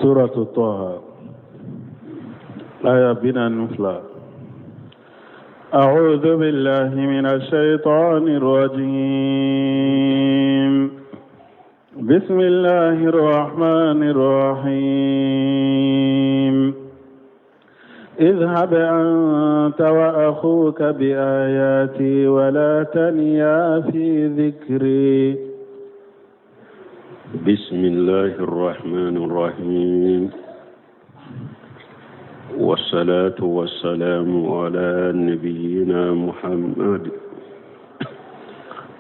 سورة طه آية بنا نفلا. أعوذ بالله من الشيطان الرجيم. بسم الله الرحمن الرحيم. اذهب أنت وأخوك بآياتي ولا تنيا في ذكري. بسم الله الرحمن الرحيم، والصلاة والسلام على نبينا محمد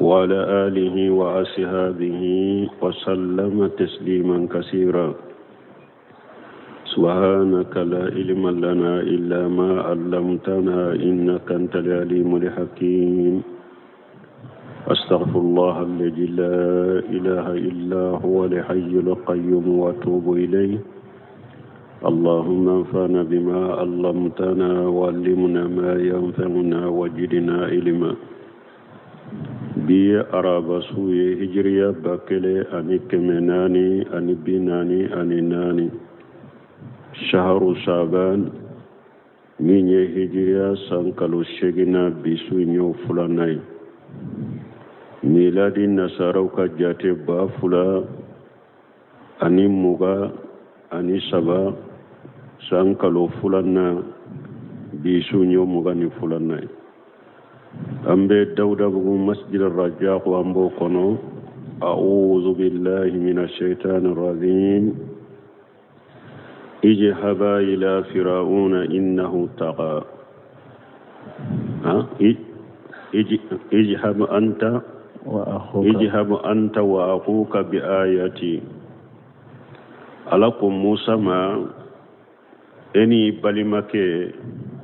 وعلى آله وأصحابه وسلم تسليما كثيرا. سبحانك لا علم لنا إلا ما علمتنا إنك أنت العليم الحكيم. أستغفر الله الذي لا إله إلا هو الحي القيوم وأتوب إليه. اللهم انفعنا بما علمتنا وعلمنا ما ينفعنا وزدنا علما. بي أراب سوي هجريا باكلي أني كمناني أني بناني أني ناني شهر شعبان من هجريا سانكالو شجنا بسوي فلاناي ميلادي نصاروكا جاتي بافلا أني موغا أني سبا سانكالو فلانا بسوي موغاني فلاناي أمبي داودا بغو مسجد الرجاق وأمبو كونو. أعوذ بالله من الشيطان الرجيم. اذهب إلى فرعون إنه طغى. اذهب أنت وأخوك بآياتي. ألكم موسى ما أني بلمك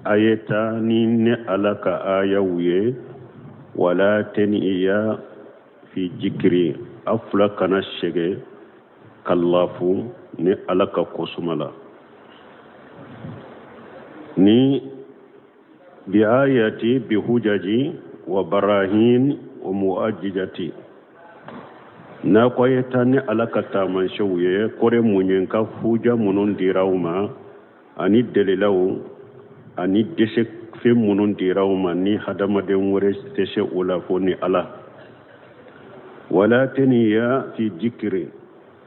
آيتا نين ألك آيوي ولا تنئيا في ذكري أفلك نشجي كاللافو ني ألك قسملا ني بآياتي بهججي وبراهين ومؤججتي ناقوي تاني ألك تامن شوية كوري مونينكا فوجا منون ديراوما أني دليلاو أني دشك في منون ديراوما ني حدما دموريس تشي أولافوني ألا ولا تنيا في ذكري.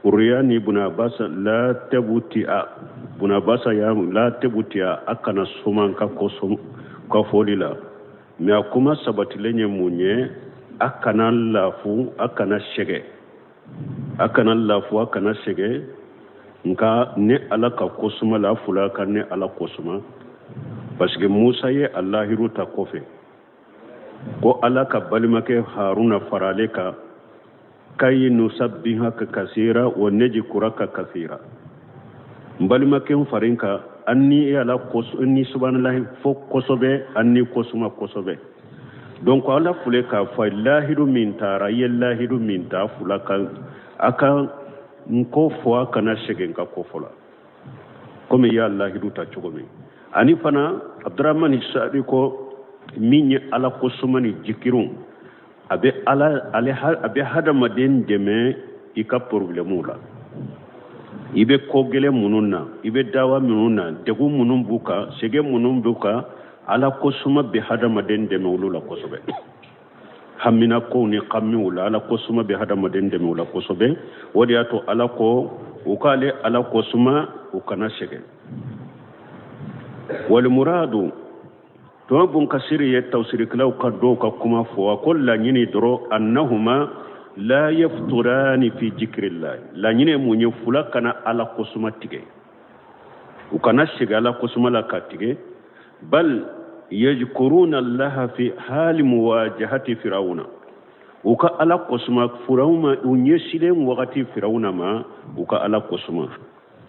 قرياني بناباس لا تبوتيا بناباس يام لا تبوتيا أكنا سومان كاكوسوم كفوليلا مي أكما سبتليني مونيه أكنا لافو أكنا شجع أكنا لافو أكنا شجع nka ne ala ka kosuma la fula ka ne ala kosuma parce que Musa ye Allahiru ta kofe ko ala ka balimake Haruna faraleka kay nusabbihaka kaseera wa najkuraka kaseera balimake farinka anni ala kosuni subhanallahi fo kosobe anni kosuma kosobe donc ala fule ka fa Allahiru min tara Allahiru min ta fula ka aka nko fo kana shegen ka ko fola comme ya Allah hiduta chogomi ani fana Abdurrahman Isadi ko minye ala ko sumani jikirun abe ala abe hada maden deme ika problemu la ibe kogele mununna ibe dawa mununna degu munun buka shege munun buka ala ko suma be hada maden deme ulula kosobe hamina ko ni qammi wala ala ko suma be hada maden de wala ko sobe wodi ato ala ko ukale ala ko suma ukana shege wal muradu to bun kasiri ya tawsiri kala ka do ka kuma fo kullu nyini dro annahuma la yafturani fi dhikrillah la nyine munye fula kana ala ko suma tige ukana shege ala ko suma la ka tige bal يذكرون الله في حال مواجهة فرعون وكا على قسمة فرعون ونيسلم وقت فرعون ما وكا على قسمة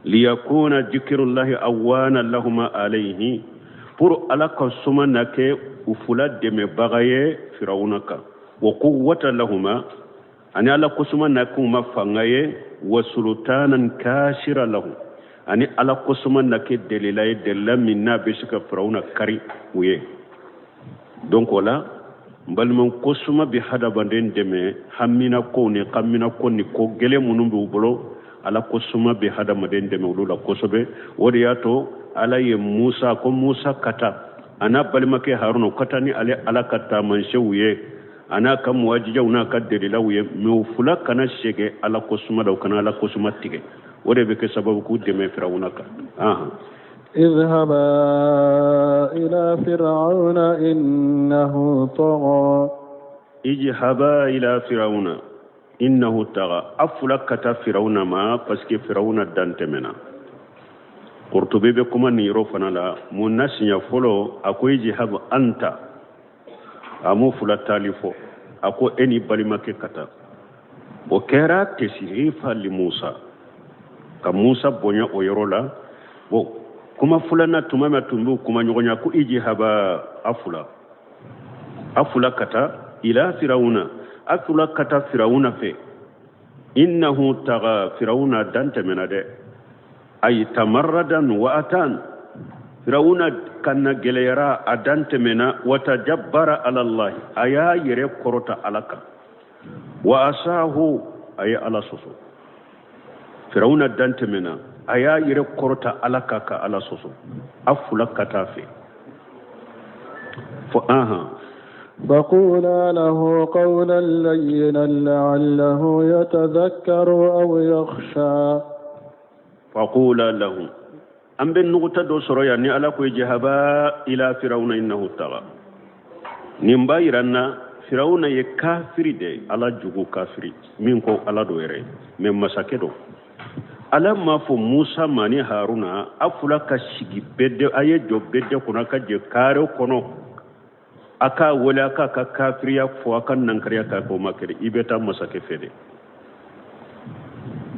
ليكون ذكر الله أوانا لهما عليه pour على قسمة نك وفلا دم بغاية فرعونك وقوة لهما أنا على قسمة نكما فنغاية وسلطانا كاشرا لهم ani ala kosuma nake delilay della minna beshika farauna kari uye donc wala mbalman kosuma bi hada banden deme hammina ko ni qammina ko ni ko gele munum bu bolo ala kosuma be hada maden de mawlula kosobe wori yato ala ye Musa ko Musa kata ana balimake Haruna kata ni ala kata man shewuye ana kam wajija una kaddeli lawye me fula kana shege ala kosuma daw kana ala kosuma tige wori be ke sababu ku deme firawuna ka اذهبا إلى فرعون إنه طغى اذهبا إلى فرعون إنه طغى أفلكت فرعون ما باسكو فرعون دانتمنا قرطبي بكم نيرو فنالا مناس يفولو أكو اذهب أنت أمو فلا تاليفو أكو أني بالماكي كتا وكرا تسريفا لموسى كموسى بنيا ويرولا kuma fulana tumama tumbu kuma nyogonya ku haba afula kata ila firauna fe innahu taga firauna dante menade ay tamarradan wa atan firauna kanna gelera adante mena wata jabbara ala allah aya yere korota alaka wa asahu ay ala soso firauna dante mena aya yere korota alaka ka ala soso afula katafe فقولا له قولا لينا لعله يتذكر أو يخشى فقولا له أم بالنغتة دو سرويا ني على كوي جهبا إلى فرعون إنه طغى نمبايرنا فرعون يكافر دي على جوجو كافري منكو على دويري من مساكدو ala ma fo Musa mani Haruna afula ka shigi bedde aye jo bedde kuna ka je kare kono aka wala ka kafiriya fo aka nankariya ka ko makere ibeta masake fede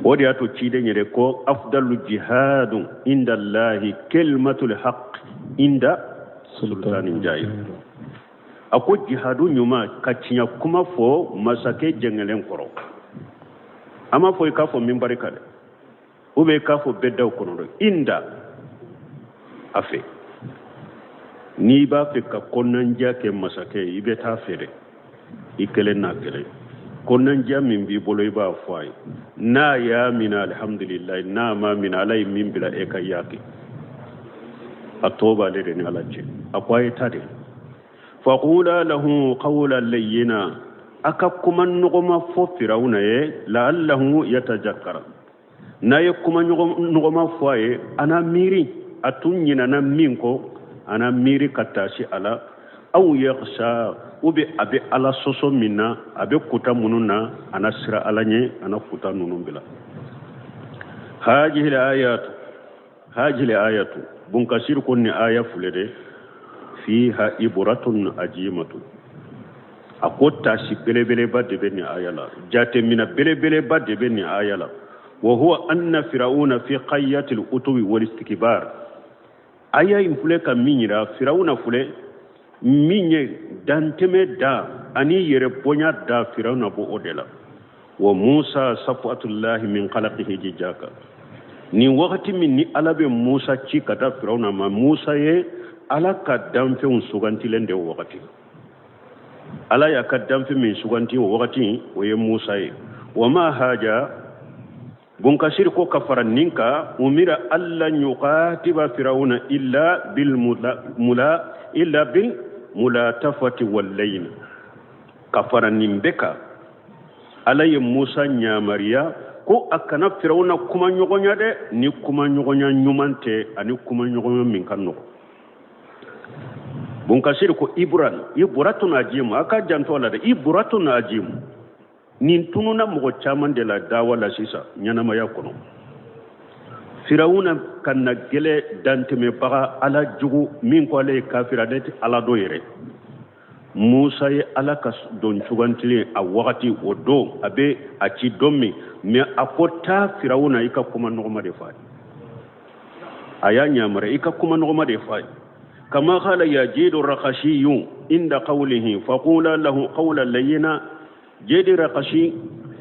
wodi ato cide nyere ko afdalu jihadun inda Allahi kalimatul haqq inda sultanin jahil ako jihadu nyuma kacinya kuma fo masake jengelen koro ama fo ka fo minbari kale ube kafo beddaw kono inda afe ni ba fe ka konanja ke masake ibe ta fere ikele na kele konanja min bi boloy ba fay na ya min alhamdulillah na ma min alay min bila e kayaki atoba le ni alaje akwaye tade faqula lahu qawlan layyina akakuman nugoma fo firawna ye la'allahu yatajakkara na ye kuma nugoma foye ana miri atunyina na minko ana miri katashi ala aw yakhsha ubi abi ala soso minna abe kuta mununa ana sira alanye ana kuta nunun bila hajihi ayatu bunkasir kunni aya fulede fiha ibratun ajimatu akota shi belebele badde beni ayala jate mina belebele badde beni ayala وهو أن فرعون في قية الأتو والاستكبار أيا ينفلك مينيرا فرعون فلي ميني دانتمي دا أني يربونيا دا فرعون بو أودلا وموسى صفوة الله من خلقه جيجاكا ni wakati min ni alabe Musa ci kata Firauna ma Musa ye ala ka danfe un suganti lende wakati ala ya ka danfe min suganti wakati o ye Musa ye wama haja bunkasir ko kafara ninka umira alla yuqatiba Firauna illa bil mulatafati wal layn kafara nimbeka ala ye Musa nyamariya ko akana Firauna kuma nyogonya de ni kuma nyogonya nyumante ani kuma nyogonya min kanno bunkasir ko ibratun ajim aka janto la de ibratun ajim nin tununa mo chaman de la dawala sisa nyanama yakono Firauna kanna gele danteme baga ala jugu min ko le kafira de ala do yere Musa ye ala ka don chugantile a wakati odo abe a ci dommi me akota Firauna ika kuma nogoma de fa aya nyamare ika kuma nogoma de fa kama qala yajidu raqashi inda qawlihi faqula lahu qawlan layyina jedi raqashi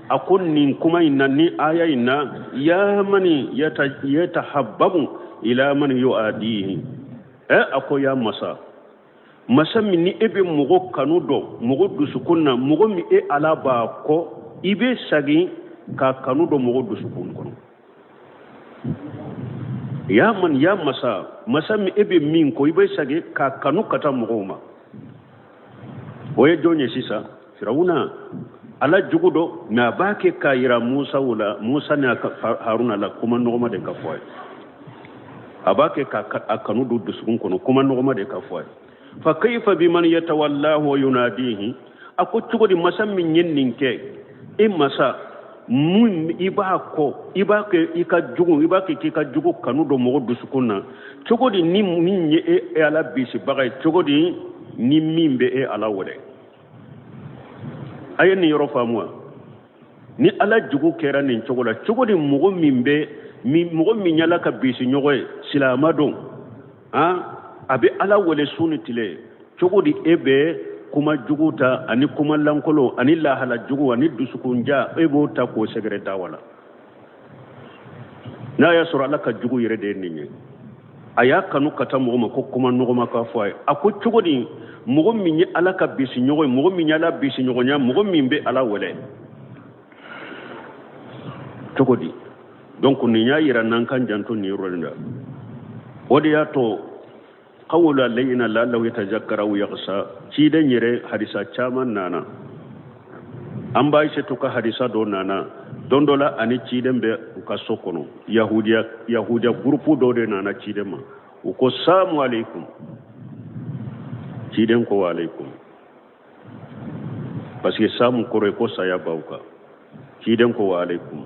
akunni kuma inni aya inna ya mani yatahabbabu ila man yuadihi akoya masa minni ebe mugo kanudo mugo dusukunna mugo mi ala ba ko ibe sagi ka kanudo mugo dusukun kono ya man ya masa mi ebe min ko ibe sage ka kanu kata mogoma oye jonye sisa firawuna ala jugudo na bake kayira Musa na Haruna la kuma nogoma de kafoy abake ka akanu du dusukun kono kuma nogoma de kafoy fa kayfa biman yatawallahu wa yunadihi ako cugodi masa min yenninke masa mun ibake ka jugu kanu do mogo dusukunna cugodi ni min ye ala bisi bagay cugodi ni min be ala wole ayeni yoro famwa ni ala jugu kera nin cogola cogodi mogo min yala ka bisi ñogoye silama don abe ala wole suni tile cogodi ebe kuma juguta ani kuma lankolo ani lahala jugu ani dusukunja ebo ta ko segere dawala na ya sura ala ka jugu yere de ninye aya kanu kata mogo ko kuma nogoma ka foy ako cogodi mogo min ala ka bisi ñogoye mogo min yala bisi ñogonya mogo min be ala wole cogodi donc ni nya yira nan kan janto ni ronda wodi ya to qawla layna la law yatajakkara wa yaghsa ci den yire hadisa chaman nana an bai se to ka hadisa do nana dondola ani ci den be ka sokono yahudiya grupu do de nana ci den ma ko assalamu alaikum ci den ko wa alaikum parce que samu kore ko saya bauka ci den ko wa alaikum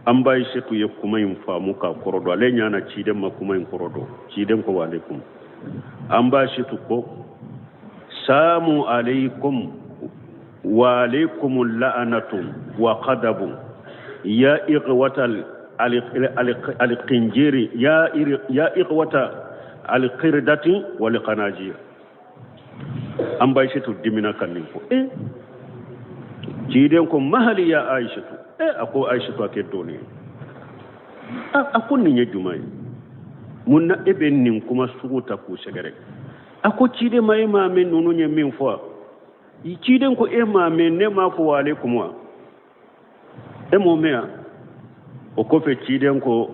an bai se to ye kuma yin famu ka korodo ale nyana ci den ma kuma yin korodo ci den ko wa alaikum an ba shi tuko samu alaikum wa alaikumul la'anatu wa qadabu ya iqwatal al-qinjiri ya iqwata al-qirdati wal qanajir an ba shi tu dimina kanin ko jiden ko mahali ya aisha ako aisha to ake doni akon ni jumai munna ebe nin kuma suguta ku segere ako cide mai mame nunu nye min fo yi ciden ko mame ne ma fo wale kuma mo mea o ko fe ciden ko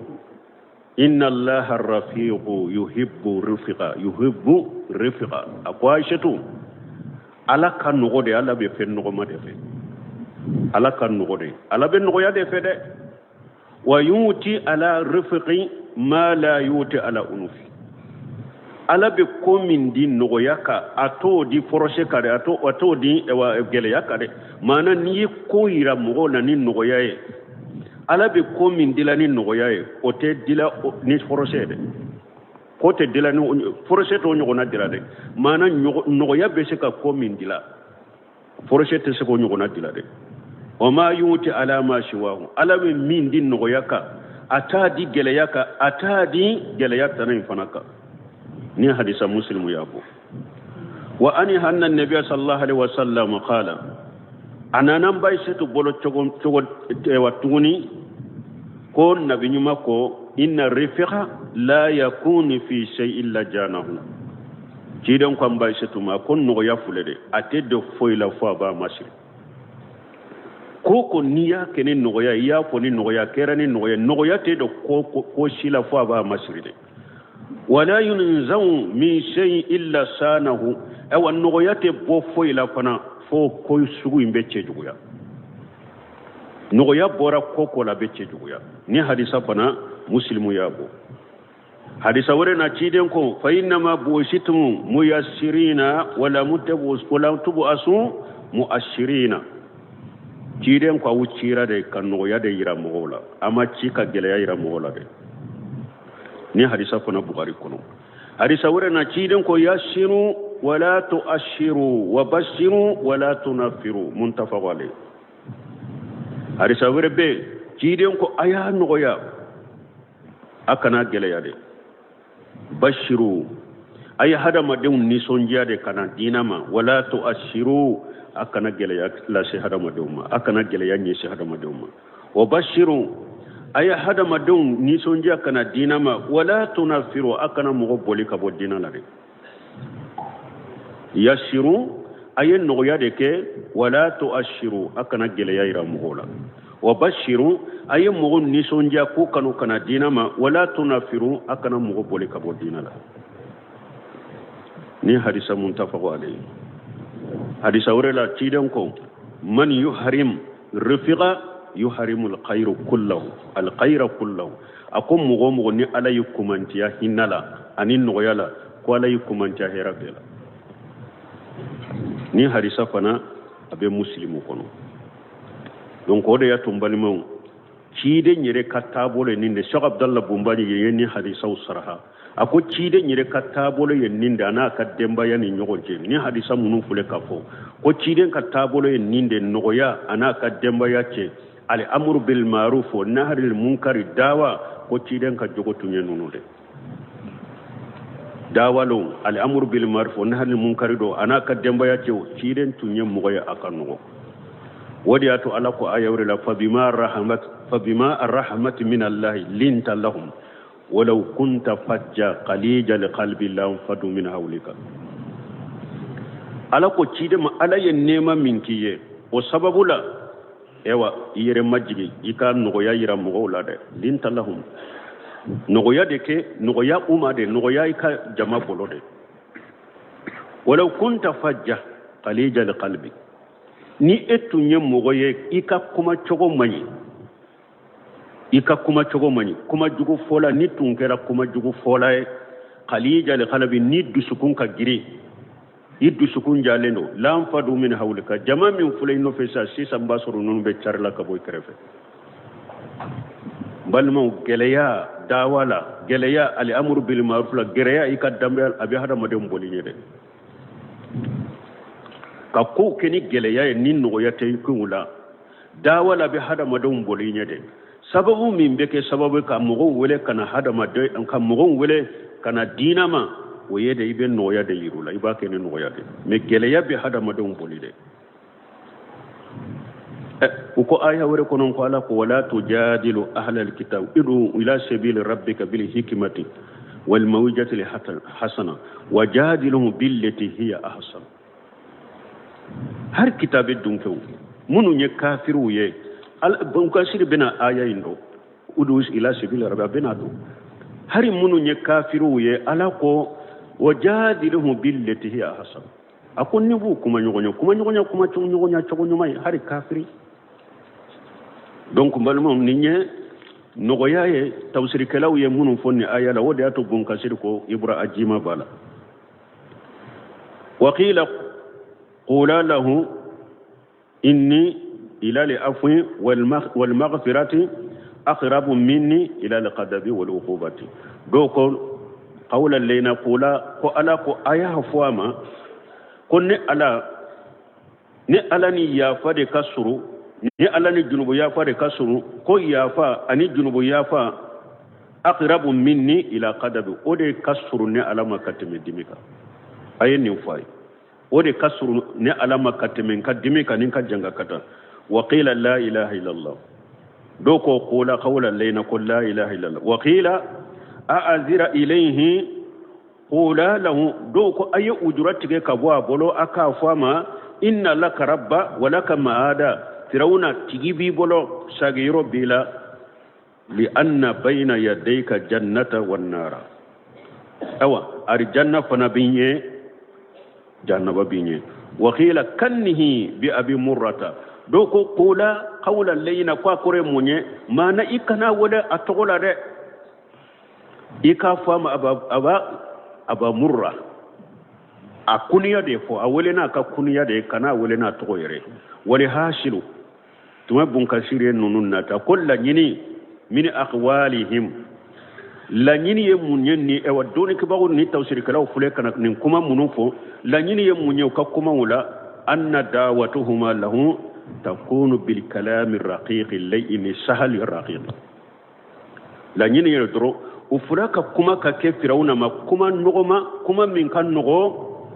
inna allaha rafiqu yuhibbu rifqa akwa shatu ala kan no de ala be fen no ma de fe ala kan no de ala be no ya de fe de wa yuti ala rifqi ma la yuti ala unufi ala be komin di nogoyaka ato di foroshe kare ato di ewa gele yakare mana ni ko ira mogo na ni nogoyaye ala be komin dila ni nogoyaye o te dila ni foroshe de ko te dila ni foroshe to nyogo na dila de mana nogoya be se ka komin dila foroshe te se ko nyogo na dila de o ma yuti ala ma shiwahu ala be min di nogoyaka atadi geleyaka atadi geleyata nan fanaka ni hadisa muslimu yabo wa ani hanna nabiy sallallahu alaihi wasallam qala ananan bay setu bolo cogo watuni ko nabi nyuma ko inna rifiqa la yakunu fi shay'in la janahu jidan ko bay setu ma kon no ya fulede atede foila fo ba masir koko niya kene nogoya ya ko ni nogoya kera ni nogoya te do ko shila fo ba masiride wala yunzau min shay illa sanahu aw nogoya te bo fo ila fana fo ko sugu imbe cejuya nogoya bora koko la be cejuya ni hadisa fana muslimu yabo hadisa wore na ciden ko fa inna ma buisitum muyassirina wala tubu asu muashirina ciden ko wucira de kan nogoya de yira mogola ama cika gele yira mogola de ni hadisa fana bukhari kono hadisa wore na ciden ko yashiru wala tuashiru wa bashiru wala tunafiru muntafaq alayh hadisa wore be ciden ko aya nogoya akana gele ya de bashiru ay hada madun ni sonja de kana dinama wala tuashiru akana gele ya la shi hada maduma akana gele ya ni shi hada maduma wa bashiru ay hada madun ni sonja kana dinama wala tunafiru akana mugo boli ka bo dinala de yashiru ay no ya de ke wala tuashiru akana gele ya ira mugola wa bashiru aye mogo nisonja ko kanu kana dina ma wala tunafiru akana mogo bole ka bo dina la ni hadisa muntafaqu alayhi hadisa wurela ciden ko man yuharim rafiqa yuharimu alkhayra kullahu akom mogo ni ala yukumantiya hinala ani noyala ko ala yukumantiya herabela ni hadisa fana abe muslimu kono donc ode ya tumbalimu cide nyere katabole ninde Sheikh Abdallah Bumbani yeni hadisa usraha ako cide nyere katabole yeninde ana kademba yani nyogonje ni hadisa munu fule kafo ko cide katabole yeninde nogoya ana kademba yace al amru bil ma'ruf wa nahy anil munkar dawa ko cide ka jogotu nyenunude dawalo al amru bil ma'ruf wa nahy anil munkar do ana kademba yace cide tunye mogoya akanugo ودياتو ألاكو آيوري لا فبما الرحمة من الله لنت لهم ولو كنت فجا قليجا لقلب الله فدو من هولك ألاكو تشيدما ألا ينما منكيه وسبب لا ewa yere majigi ika nogoya yira mogola de linta lahum nogoya de ke nogoya umade nogoya ika jama bolode walau kunta fajja qalija liqalbi ni etunye mogoye ika kuma chogo manyi kuma jugu fola ni tunkera kuma jugu fola e qalija liqalbi ni dusukun ka giri yiddu sukun jalendo lam fadu min hawlika jama min fulay no fesa sisa mbasoro non be charla ka boy krefe balmo geleya dawala geleya al amru bil ma'ruf la geleya ikadambe abi hada madem bolini de ka ko keni geleya ni no yate kula dawala bi hada madem bolini de sababu min beke sababu ka mugo wele kana hada madde ka mugo wele kana dinama ويدا يبين نويا ديرو لا يباكي نويا دي مجليا بهذا مدون بوليده وكو آية وركونن قال ولا تجادل أهل الكتاب ادعوا إلى سبيل ربك بالحكمة والموعظة الحسنة وجادلهم بالتي هي أحسن هر كتاب الدنكو منو يكافر ويه بنكسر بنا آية إندو ادعوا إلى سبيل ربك بنا دو هر منو يكافر ويه على كو wajadiluhu billati hiya ahsan akon ni bu kuma nyogonyo kuma nyogonya mai hari kafiri donc balmo ninye nogoya ye tawsir kalaw ye munun fonni ayala wodi ato bon kasir ko ibra ajima bala wa qila qula lahu inni ila li afwi wal maghfirati aqrabu minni ila al qadabi wal uqubati doko قولا لينا قولا كو ألا كو آيها فواما كو ني ألا ني يافا دي كسرو ني ألا ني جنوب يافا دي كسرو كو يافا أني جنوب يافا أقرب مني إلى قدب ودي كسرو ني ألا ما كتم ديميكا أي نيوفاي ودي كسرو ني ألا ما كتم ديميكا نينكا جنغا كتا وقيل لا إله إلا الله دوكو قولا قولا لينا قول لا إله إلا الله وقيل أعذر إليه قولا له دوك أي أجرتك كبوا بلو أكا فما إن لك ربا ولك معادا فرعون تجيبي بلو ساقيرو بلا لأن بين يديك جنة والنار أوا أرجنة فنبيني جنة ببيني وقيل كنه بأبي مرة دوك قولا لينا قاكوري موني ما نئكنا ولا أتغول ده ika fama aba murra a kuniya de fo a welena ka kuniya de kana welena to yere wali hashilu tuma bun kasire nunun nata kullu nyini min aqwalihim la nyini ye munyenni e wadoni ke bagun ni tawsir kala fule kana nin kuma munun fo la nyini ye munyew ka kuma wala anna dawatuhuma lahu takunu bil kalam ar-raqiq al-layyin sahal ar-raqiq la nyini ye dro ufuraka kuma ka ke firawuna ma kuma nogoma kuma min kan nogo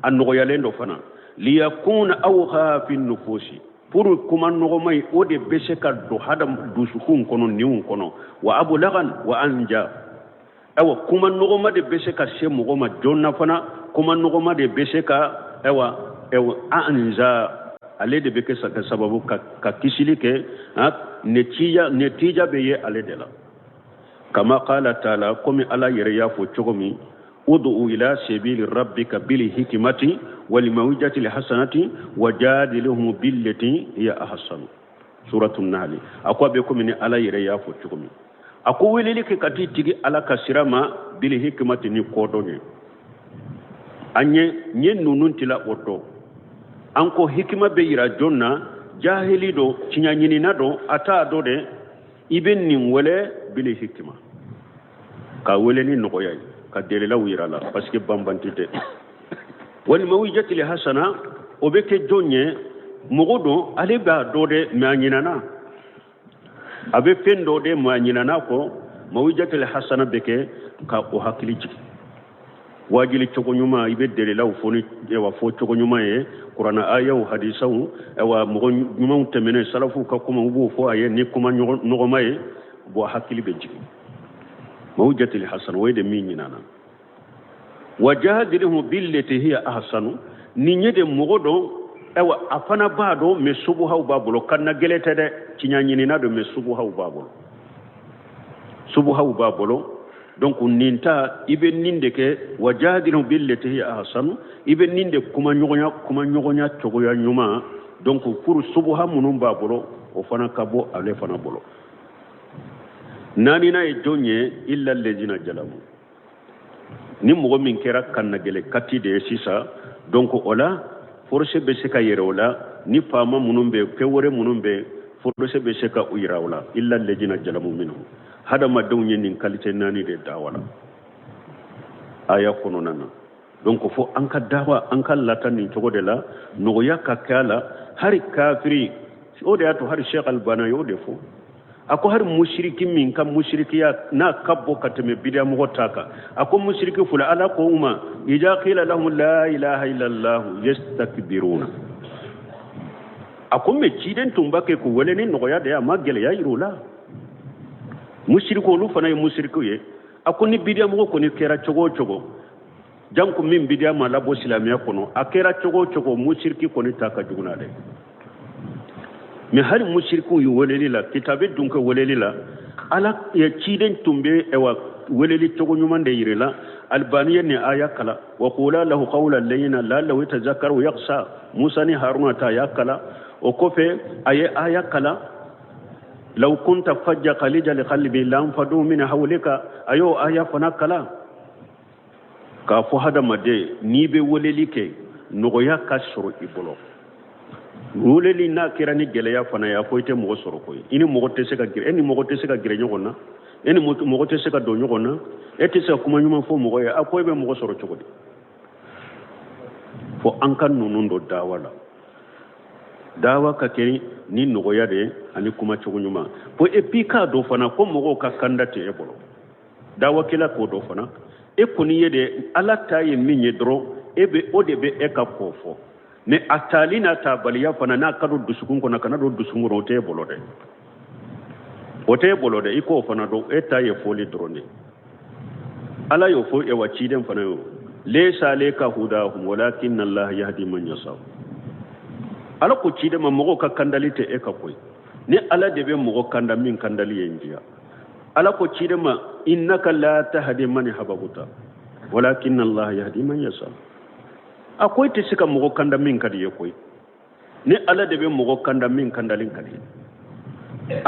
an nogo yalendo fana liyakuna awha fi nufusi puru kuma nogoma o de bese ka do hadam dusukun kono niun kono wa abulagan wa anja awa kuma nogoma de bese ka se mogoma jonna fana kuma nogoma de bese ka ewa anja ale de be ke saka sababu ka kisili ke netija be ye ale de la kama qala taala komi ala yere ya fo cogomi ud'u ila sabili rabbika bil hikmati wal mawjati al hasanati wajadilhum billati hiya ahsan suratul nahl akwa be komi ni ala yere ya fo cogomi ako weleli ke kati tigi ala kasirama bil hikmati ni kodonye anye nyen nunun tila oto anko hikima be yira jonna jahili do cinyanyini na do ata do de iben nin wele bil hikma ka wele ni nogoya ka dele la wira la parce que bambantite wal mawijati li hasana o be ke jonye mogodo ale ba do de manyinana abe fendo de manyinana ko mawijati li hasana be ke ka o hakili jiki wajili cogo nyuma ibe dele la foni ewa fo cogo nyuma e qur'ana ayaw hadisaw ewa mogo nyuma temene salafu ka kuma ubo fo aye ni kuma nogo maye bo hakili be jiki mawjati al hasan wayde minyinana wajadilhu billati hiya ahsanu ni nyede mogodo ewa afana bado me subu haw babulo kanna gelete de cinyanyini do me subu haw babulo donc ninta ibe ninde ke wajadilhu billati hiya ahsanu ibe ninde kuma nyogonya cogoya nyuma donc pour subuha munum babulo o fana kabo ale fana bolo nani na e jonye illa allazina jalamu ni mogo min kera kanna gele kati de sisa donc ola force be seka yerola ni fama munumbe pewore munumbe force be seka uyirawla illa allazina jalamu minhum hada ma dawnye nin kalite nani de dawala aya kono nana donc fo anka dawa anka latan ni togo de la no yakka kala hari kafiri o de ato hari sheikh albana yo de fo ako har mushriki min kam mushrikiya na kabbo katame bidia mo taka ako mushriki fula ala ko uma ija qila lahum la ilaha illa allah yastakbiruna ako me ciden tumbake ko weleni no ya de ma gele ya irula mushriko lu fana mushriko ye ako ni bidia mo ko ni kera chogo janko min bidia ma labo islamiya kono akera chogo mushriki ko ni taka juguna de mi har mushriku yu weleli la kitabe dunka weleli la ala ya ciden tumbe ewa weleli togo nyumande yirela albaniya ni aya kala wa qula lahu qawlan layna la law yatazakkaru yaqsa musa ni haruna ta ya kala o kofe aya kala law kunta fajja qalija li qalbi lam fadu min hawlika ayo aya fana kala ka fo hada made ni be weleli ke nogoya kasro ibolo wuleli na kirani geleya fana ya ko ite mo soro ko ini mo te se ka gire eni mo te se ka gire nyogona eni mo te se ka do nyogona eti se kuma nyuma fo mo ya akoy be mo soro chogodi fo ankan nunundo dawa ka keri ni nogo ya de ani kuma chogo nyuma fo epika do fana ko mo ka kandate e bolo dawa kila ko do fana e kuni yede ala taye minye dro ebe odebe e ka kofo ne atalina ta baliya fana na kadu dusukun ko na kana do dusungo rote bolode iko fana do eta ye foli drone ala yo fo e waci den fana yo laysa laka hudahum walakin allah yahdi man yasha ala ko ci de ma mo ka kandalite e ka koy ne ala de be mo kanda min kandali yenjiya ala ko ci de ma innaka la tahdi man hababuta walakin allah yahdi man yasha akoy te sika mogo kanda min kadi yekoy ne ala de be mogo kanda min kandalin kadi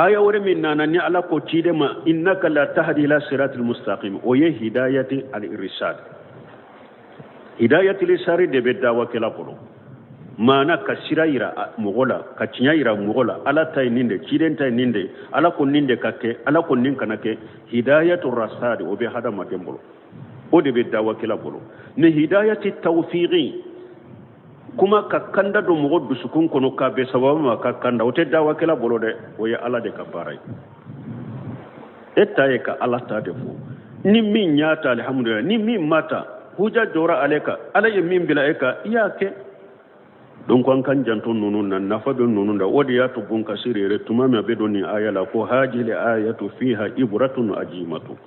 aya wore min nana ni ala ko tide ma innaka la tahdi ila siratil mustaqim o ye hidayati al irshad hidayati lisari de be dawa kala kono mana ka siraira mogola ka cinyaira mogola ala tay ninde ciden tay ninde ala ko ninde kake ala ko nin kanake hidayatur rasad o be hada ma dembolo o de be dawa kala bolo ne hidayati tawfiqi kuma ka kanda do mo dusukun kono ka be sababu ma ka kanda o te dawa kala bolo de o ya ala de ka baray etta e ka ala ta de fo ni min nyata alhamdulillah ni min mata huja jora aleka ala ye min bila eka yake donc an kan janton nunu nan nafa be nunu da wodi ya to gon kasirere tuma me be doni aya la ko hajili ayatu fiha ibratun ajimatu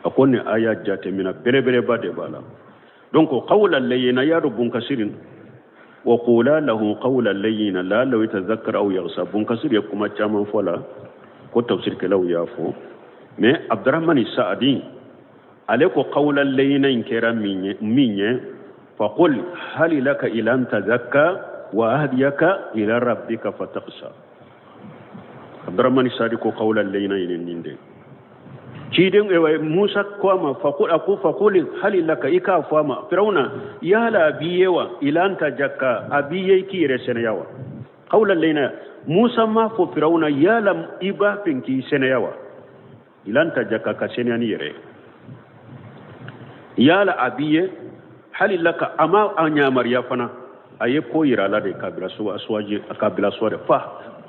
akone aya jate mina bere bade bala donc qawlan layna ya do gon kasirin وقولا له قولا لينا لا لو يتذكر أو يغصى بنكسر يكما تشاما فولا كو تفسير كلاو يافو مي عبد الرحمن السعدي عليكو قولا لينا إنكرا ميني فقل هل لك إلى أن تزكى وأهديك إلى ربك فتخشى عبد الرحمن السعدي كو قولا لينا ينين كيدن موسى كوما فقول هل لك إكا فاما فرعون يا لا بيوا إلى أن تزكى أبيي كي رسنيوا قولا لينا موسى ما فو فرعون يا لم إبا بنكي سنيوا إلى أن تزكى كسنياني يري يا لا أبيي هل لك أما أنيا مريا فنا أيه كويرا لا دي كابلا سوا أسواجي كابلا سوا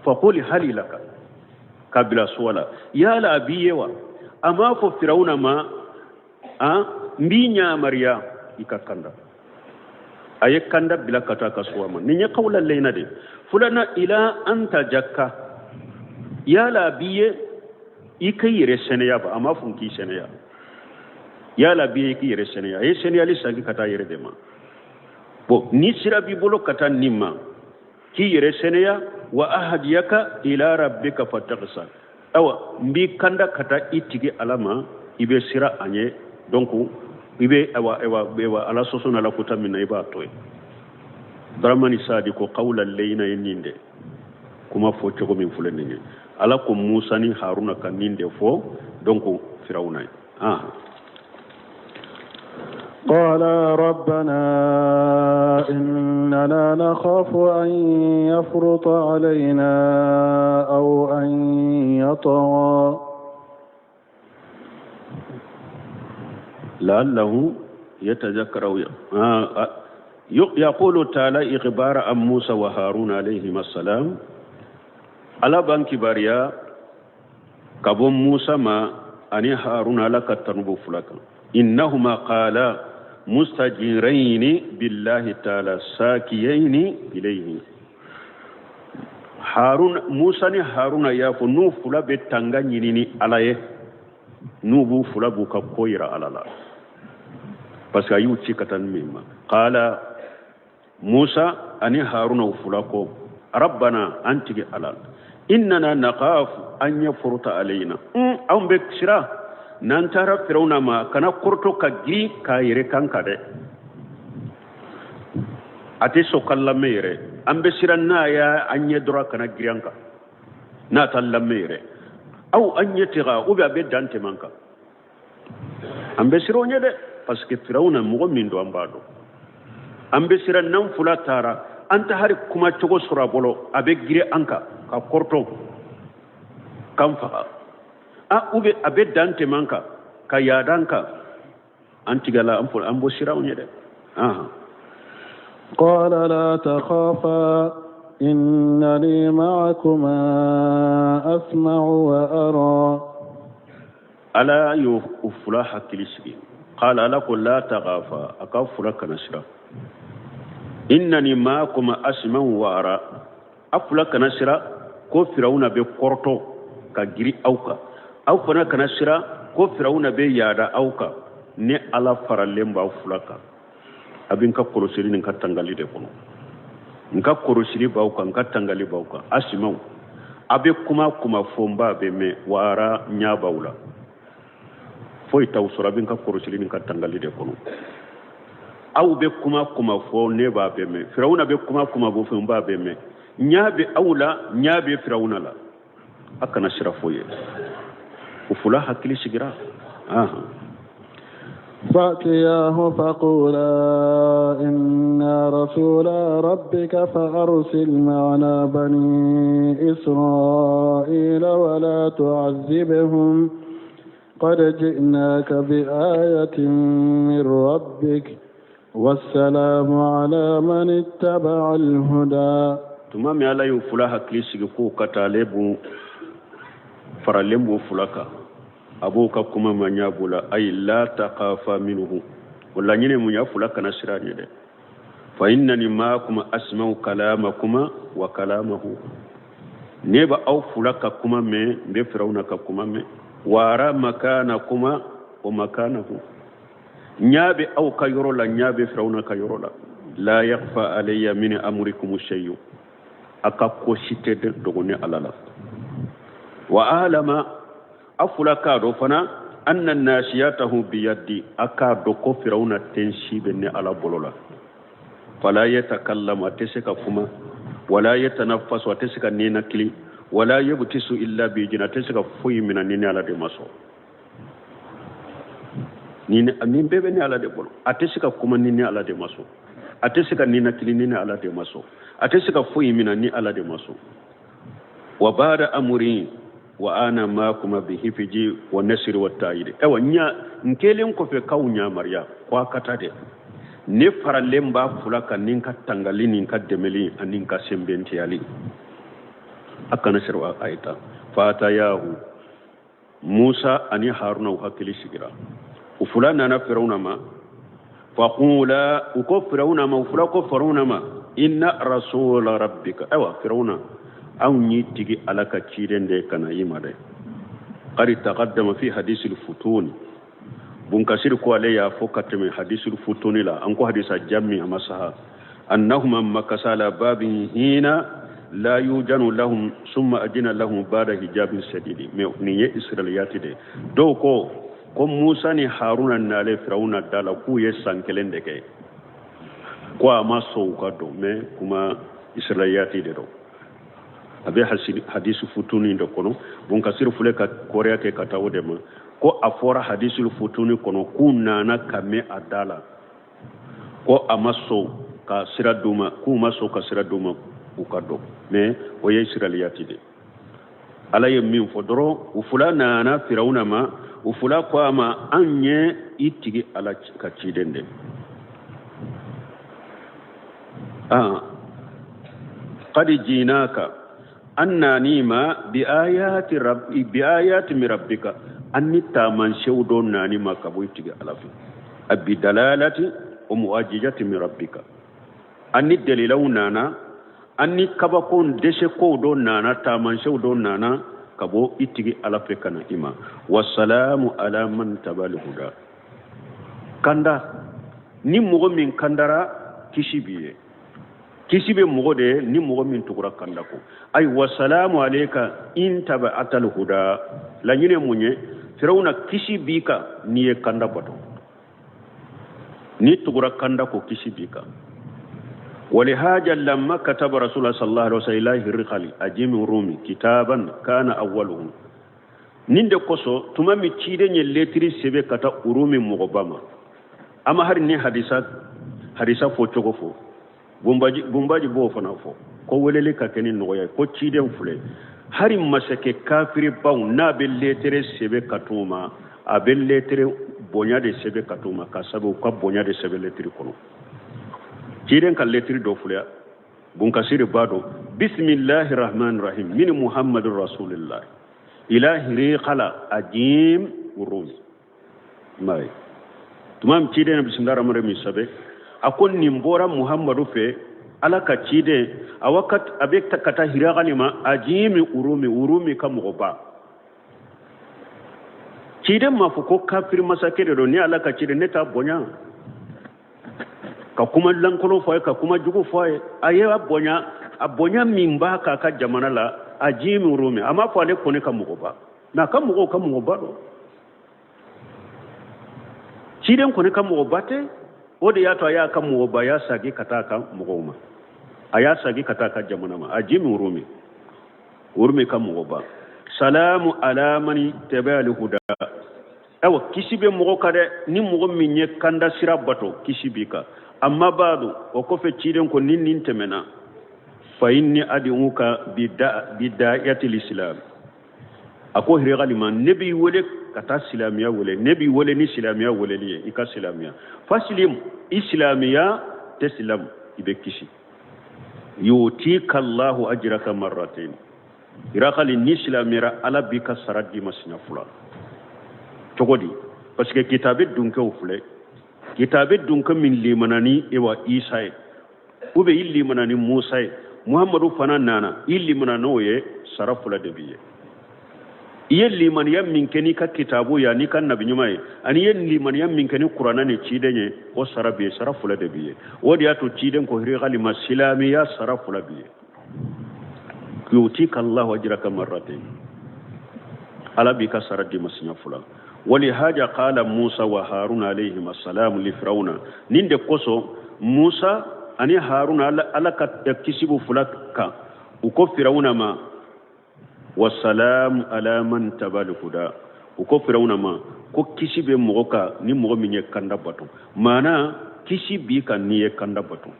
فقول هل لك كابلا سوا يا لا أبيي أما فرعون ما مبينيا مريا يكاكندا أيه كندا بلا كتا كسوا نيا قولا لينا دي فلنا إلى أن تزكى يا لا أبيي إكي رسنيا أما فنكي سنيا يا لا بيه كي يرسنيا أي سنيا لسانك كتا يردما بو نسرا بيبولو كتا نيما كي يرسنيا وأهديك إلى ربك فتغسى أو مبي كندا كتا إتيكي ألاما إبه سرا أنيه دونكو إبه أوا على سوسونا لا كتا من إبه أتوي درماني سادكو قولا لينا ينينده كما فوتشكو من فلنين ألاكم موسى هارون كنينده فو دونكو فرعون قال ربنا إننا نخاف أن يفرط علينا أو أن يطغى لعله يتذكر أو يقول تعالى إخبار عن موسى وهارون عليهما السلام على بنك باريا كبون موسى ما أني هارون على كتنبو فلك إنهما قالا مستجيرين بالله تعالى ساكيين إليه هارون موسى ني هارون يافو نو فلا بتانغا نيني عليه نوبو فلا بوكا كويرا على لا بس ايو تشيكتان ميما قال موسى اني هارون وفلاكو ربنا انت على اننا نخاف ان يفرط علينا ام بكسرا nantara firawna ma kana kurto ka giri ka yere kanka de ate so kala mere ambe siranna ya anye dora kana girianka na talla mere aw anye tira ubi abe dante manka ambe sironye de parce que firawna mo min do ambado ambe siran nan fula tara anta hari kuma chogo sura bolo abe gire anka ka korto kamfa ube abe dante manka ka yadanka antigala ampol ambo sirawnya de قال لا تخافا إنني معكما أسمع وأرى ألا يفلح كليسي قال لك لا تخافا أكفلك نشرا إنني معكما أسمع وأرى أفلك نشرا كو فرعون بقرطو كجري أوكا أو فنا كنشرا كو فرعون بيادا أوكا ني على فرالم باوفلاكا أبين كقرسيري نكتنغالي دكونو نكقرسيري باوكا نكتنغالي باوكا أسمعو أبي كما فومبا بمي وارا نياباولا فوي تاوسورا بين كقرسيري نكتنغالي دكونو أو بي كما فو نيبا بمي فرعون بي كما بوفومبا بمي نيابي أولا نيابي فرعون لا أكنا شرفوي وفلاها كلي شجرا فأتياه فقولا إنا رسولا ربك فأرسل معنا بني إسرائيل ولا تعذبهم قد جئناك بآية من ربك والسلام على من اتبع الهدى تمام يا لا يفلاها كلي شجكو كتالبو فرالمبو فلكا أبوك كما من يابولا أي لا تخاف منه ولا نيني من يفلك نسراني ده فإنني معكم أسمع كلامكما وكلامه نيبا أو فلك كما من بفرونك كما من وارى مكانكما ومكانه نيابي أو كيرولا نيابي فرونك كيرولا la yakhfa alayya min amrikum shay'un aka ko shite dogone alala wa alama afula ka do fana anna nasiyatahu bi yaddi aka do ko firawna tenshi benne ala bolola fala yatakallamu ateseka kuma wala yatanaffasu ateseka nina kili wala yabtisu illa bi jinateseka fuyi mina nini ala de maso nini amin bebe ni ala de bolo ateseka kuma nini ala de maso ateseka nina kili nini ala de maso ateseka fuyi mina ni ala de maso wa ba'da amri wa ana ma'akum bi hifji wa nasri wa ta'id ewa nya nkelen ko fe kawnya mariya kwa katade ne faralemba fulaka ninka tangali ninka demeli aninka sembenti ali akana sirwa aita fata yahu Musa ani Haruna hakili sigira ufulana na Firauna ma faqula uko Firauna ma ufulako Firauna ma inna rasul rabbika ewa Firauna aw ni tigi alaka cirende kana yimade qad taqaddama fi hadith al-futun bun kasir ko alayya fokatme hadith al-futun la anko hadisa jammi amasaha annahum makasala babin hina la yujanu lahum summa ajina lahum ba'da hijabin sadidi me ni ye israiliyati de do ko Musa ni Haruna nale Firauna dala ku ye sankelende ke ko amaso ka do me kuma israiliyati de do abe hadisu futuni ndo kono bun kasir fule ka korea ke katawde ma ko afora hadisu futuni kono kunana kame adala ko amaso ka siraduma ku maso ka siraduma ukado me o ye israiliyati de ala ye min fodoro ufula nana Firauna ma ufula kwa ma anye itigi ala ka cidende qad jinaka anna nima bi ayati mi rabbika anni taman shewdo nani makabuiti alafi abi dalalati wa muwajjati mi rabbika anni dalilau nana anni kabakon deshe ko do nana taman shewdo nana kabo itigi alafi kana ima wassalamu ala man tabal huda kanda ni mugo min kandara kishibiye kisibe mugode ni mugo min tukura kandako ay wassalamu alayka in taba'atal huda la nyine munye Firauna kisibika ni e kanda bato ni tukura kandako kisibika wali haja lamma kataba rasulullah sallallahu alaihi wasallam riqali ajimi rumi kitaban kana awwaluhum ninde koso tumami cide nye letri sebe kata urumi mugobama ama har ni hadisa fo chogofo bumbaji bo fana fo ko welele ka kenin noya ko ciden fule hari masake kafiri baw na be letere sebe katuma a be letere bonya de sebe katuma ka sabu ka bonya de sebe letere kono ciden ka letere do fule bun kasiri bado bismillahir rahmanir rahim min muhammadur rasulillah ilahi qala ajim uruz mai tumam ciden bismillahir rahmanir rahim sabe akon nimbora muhammadu fe ala ka cide a wakat abe takata hiragani ma ajimi urumi ka mugoba cide ma fuko kafir masake do ni ala ka cide ne ta bonya ka kuma lankolo foye ka kuma jugu foye aye abonya mimba ka jamana la ajimi urumi ama fo ale kone ka mugoba na ka mugoba do cide kone ka mugoba te ode yato aya kan mu ba ya sagi kataka mugoma aya sagi kataka jamana ma ajimi urumi kan mu ba salamu ala man tabal huda awa kisibe mugo kade ni mugo minye kanda sirabato kisibika amma badu o ko fe ciden ko nin temena fa inni adiuka bidayatil islam ako hire galiman nabi wole kata silamiya wole nabi wole ni silamiya wole liye ika silamiya faslim islamiya taslam ibekisi yutika Allahu ajraka marratayn irakali ni silamiya ala bika saradi masina fula togodi parce que kitabet dunke ofule kitabet dunke min limanani ewa Isa ube illi manani Musa Muhammadu fananana illi mananoye sarafula debiye yelli man yam min keni ka kitabu ya ni kan nabi nyumai ani yelli man yam min keni qur'ana ne cidenye o sarabe sarafula de biye wodi ato ciden ko hiri gali masilami ya sarafula biye yutika allah ajraka marratayn ala bi ka saradi masinya fula wali haja qala musa wa harun alayhim assalam li fir'auna ninde koso musa ani harun ala ka kisibu fulaka uko fir'auna ma wassalam ala man tabal huda uko fir'auna ma ko kisibe mogoka ni mogo minye kanda batu mana kisibi ka niye kanda batu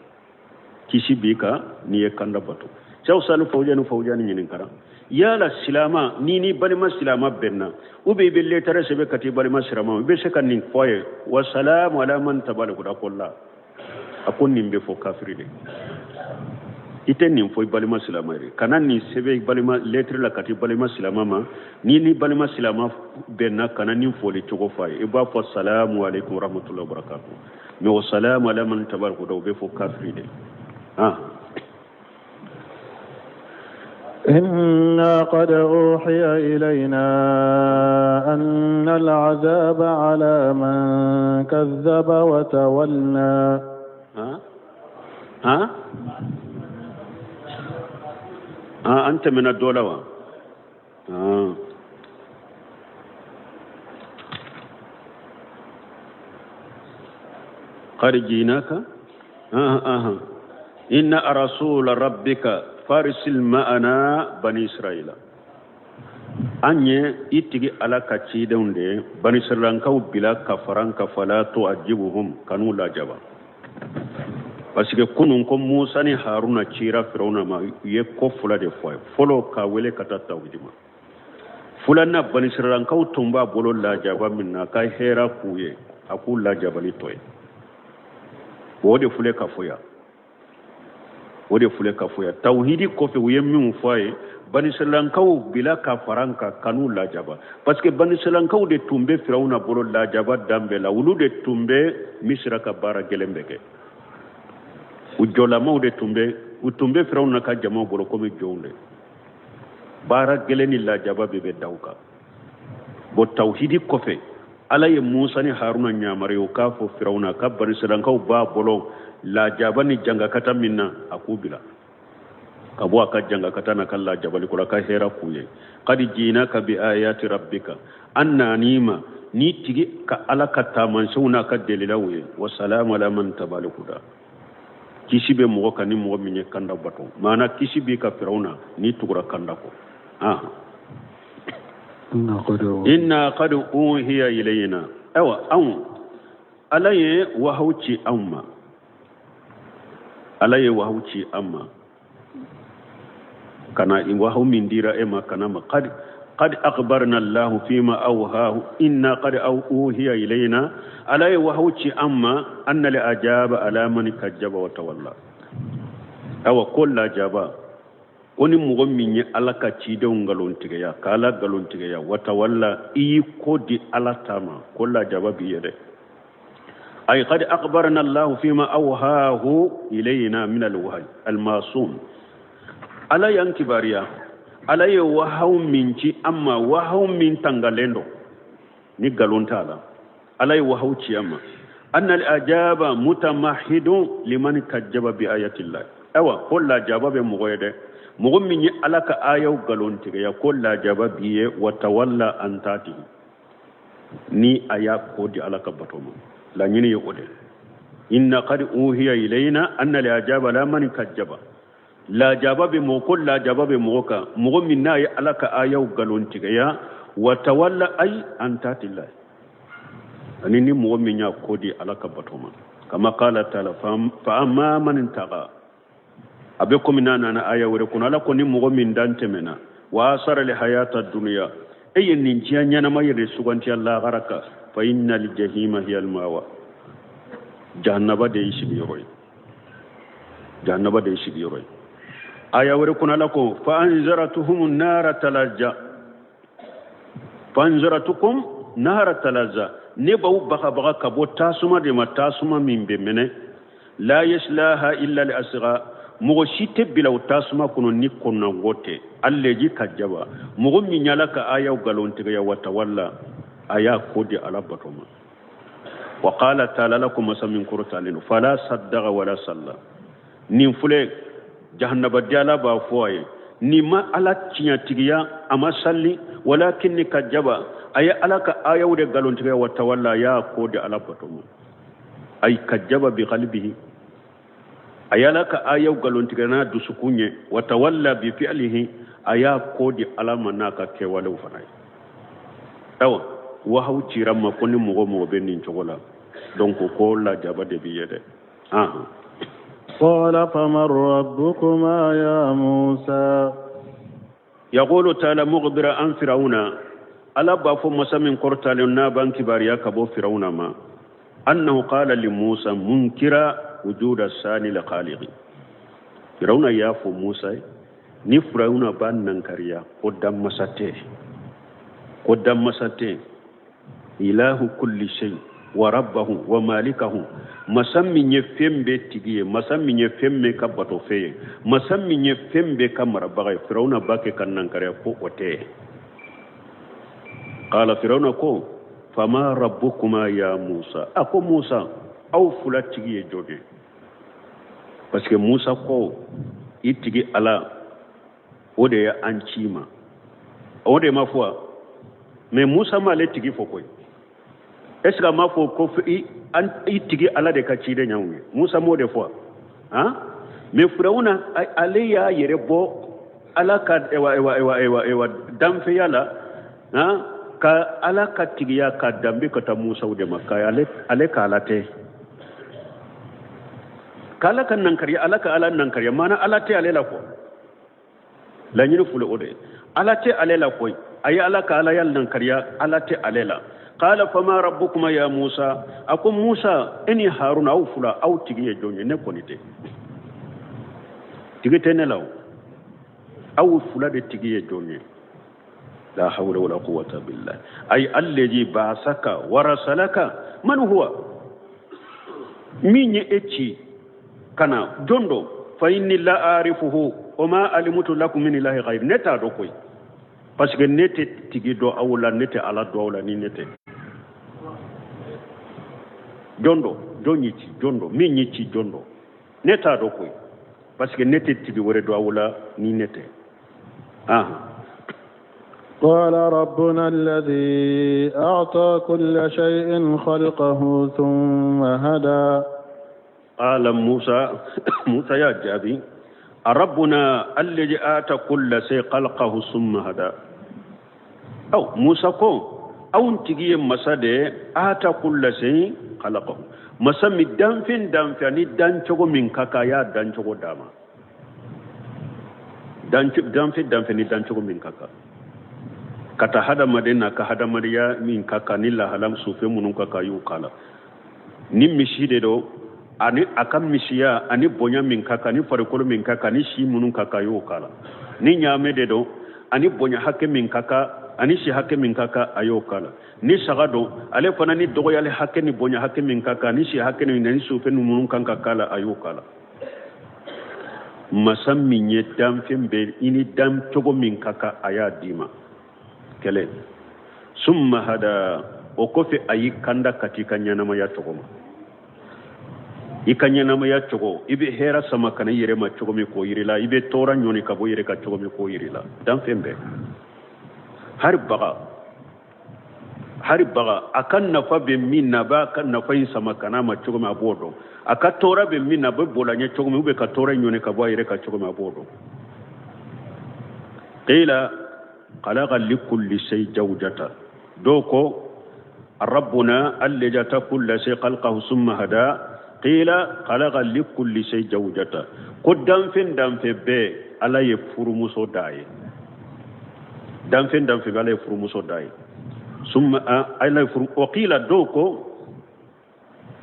kisibi ka niye kanda batu chaw salu fawjani nyinin kara yala silama ni balima silama benna ube be letare sebe kati balima silama be se kan nin foye wassalamu ala man tabal huda kolla akon nimbe fo kafiri de iten nin foy balima silama re kanan ni sebe balima lettre la kati balima silama ma ni balima silama benna kanan nin fo le chogo fay e ba fo assalamu alaykum wa rahmatullahi wa barakatuh mi wa salamu ala man tabaraka do be fo kafiri de إنا قد أوحي إلينا أن العذاب على من كذب وتولى أنت من الدولة قد جيناك إن رسول ربك فارسل معنا بني إسرائيل أني إتجي على كتيدون ده بني إسرائيل كاو بلا كفران كفلا تعجبهم كانوا لا جبا parce que kunun ko Musa ni Haruna cira Firauna ma ye ko fula de foy folo ka wele kata tawdima fulana bani Israel kaw tumba bolo la jaba minna kay hera kuye akul la jabali toy wode fule ka foya tawhidi ko fe wiye min foy bani Israel kaw bila ka faranka kanu la jaba parce que bani Israel kaw de tumbe Firauna bolo la jaba dambe la wulu de tumbe misra ka bara gelembeke ujola mawde tumbe Firauna ka jama bolo ko mi jonde bara geleni la jaba be dawka bo tawhidi ko fe ala ye Musa ni Haruna nyamare o ka fo Firauna ka bari sedan ka ba bolo la jaba ni janga kata minna akubila ka bo aka janga kata na kala jabali ko ka hera kuye qad jina ka bi ayati rabbika anna nima ni tigi ka ala kata man suna ka delilawe wa salamu ala man tabalikuda kisibe mogo kani mogo minye kanda bato mana kisibe ka Firauna ni tugura kanda ko inna qad uhiya ilayna awa alaye wahauci amma kana in wahu min dira ema kana ma قد أخبرنا الله فيما أوهاه إنا قد أوهي إلينا على وهوتي أما أن الأجاب على من كجب وتولى أو كل أجاب oni mogo minye ala ka cidenw galon tigaya kala galon tigaya watawalla i ko di ala tama kolla jaba biyede ay qad akhbarana allah fima awhahu ilayna min alwahy almasum ala yankibariya ala ye wahaw minci amma wahaw min tangalendo ni galon tala ala ye wahaw ci amma anna alajaba mutamahhidun liman kajjaba bi ayati allah awa kolla jaba be mogoyede mogo min ye ala ka ayaw galon tigaya ko lajaba biye watawalla antati ni aya ko di ala ka batoma la nyini yo ode inna qad uhiya ilayna anna la ajaba la man kajjaba la jaba be mo ko la jaba be mo ka mogo min na ya ala ka ayaw galon tigaya watawalla ay antati la ani ni mogo min ya ko di ala ka batoma kama qala ta'ala fa amma man taqa abe ko minana na aya wore kuna la ko ni mogo min dantemena wa asara li hayata dunya ayen nin jiya nyana mayre suganti Allah garaka fa innal jahima hiya al mawa jahannaba de ishibiyoi aya wore kuna la ko fa anzaratuhum nara talajja fa anzaratukum nara talajja ne bawu baka kabo tasuma de matasuma min be mene la yaslaha illa al asgha مغشيت بلا وتاسما كنو نيكونا غوتي اللي كجبا مغمي نيالك آية وقالون تغيا وتولى آية كودي على بطوما وقال تعالى لكم مسامين كرتالين فلا صدق ولا صلى نينفلي جهنم ديالا بافواي نيما على تيغيا أما صلي ولكن كجبا آية على آية وقالون تغيا وتولى آية كودي على بطوما أي كجبا بقلبه ayalaka ayaw galontigana dusukunye watawalla bi fi'lihi aya kodi alama naka ke walau fanai awa wa hauci ramma konni mugo benin chogola donc ko la jaba de biyede qala faman rabbukuma ya musa yaqulu ta'ala mughbira an fir'auna ala ba fo masamin kortalin na banki bariya kabo fir'auna ma annahu qala li musa munkira وجود الثاني لخالق فرعون يافو موسى ني فرعون بان نكريا قدام مساته إله كل شيء وربه ومالكه مسمي يفهم بتيجي مسمي يفهم كبتو في مسمي يفهم بكمر بغي فرعون باكي كان نكريا فوقته قال فرعون كو فما ربكما يا موسى أكو موسى أو فلاتيجي جودي parce que Musa ko itigi ala ode ya anchima ode mafwa mais Musa ma le tigi fokoy est ce que ma fo ko fi an itigi ala de ka chide nyawe Musa mo de fois hein mais Firauna ale ya yere bo ala ka ewa damfe yala hein ka ala ka tigi ya ka dambe ka ta Musa ode makaya ale ka alate kala kan nan kariya alaka ala nan kariya mana alate alela ko la nyini fule ode alate alela ko ayi alaka ala yal nan kariya alate alela qala fama rabbukuma ya musa akum musa ini haruna aw fula aw tigiye jonye ne konite tigite ne law aw fula de tigiye jonye la hawla wala quwwata billah ay allazi basaka warasalaka man huwa minye echi kana jondo fa inni la arifuhu wama alimutu lakum min ilahi ghayr neta do koy parce que nete tigi do awla nete ala do awla ni nete jondo donyici jondo minyici jondo neta do koy parce que nete tigi wore do awla ni nete قال ربنا الذي أعطى كل شيء خلقه ثم هدى قال موسى يا جابي ربنا الذي آتى كل شيء خلقه ثم هدى أو موسى كو أو تجي مسألة آتى كل شيء خلقه مسمى دانفين دانفيني دانشوا من كاكايا دانشوا داما دانفين دانفيني دانشوا من كاكا kata hada madena ka hada mariya min kaka nilla halam sufe munun kaka yu kala ni mishide do ani akam mishiya ani bonya min kaka ni farikolo min kaka ni shi munun kaka yu kala ni nyame de do ani bonya hakke min kaka ani shi hakke min kaka ayo kala ni sagado ale fana ni dogo yale hakke ni bonya hakke min kaka ni shi hakke ni sufe munun kaka kala ayo kala masam minye dam fembe ini dam togo min kaka aya dima kele summa hada o kofi ayi kanda katika nyanama ya togoma ikanyanama ya togo ibe hera sama kana yire ma togo mi ko yirila ibe tora nyoni ka bo yire ka togo mi ko yirila dan fembe har baga akan nafa be minna ba kan nafa yin sama kana ma togo ma bodo aka tora be minna be bolanya togo mi be ka tora nyoni ka bo yire ka togo ma bodo qila خلق لكل شيء زوجة دوكو ربنا الذي جعل كل شيء خلقه ثم هدى قيل خلق لكل شيء زوجة قدام فين دام في بي على يفرمسو داي دام فين دام في على يفرمسو داي ثم على يفرم وقيل دوكو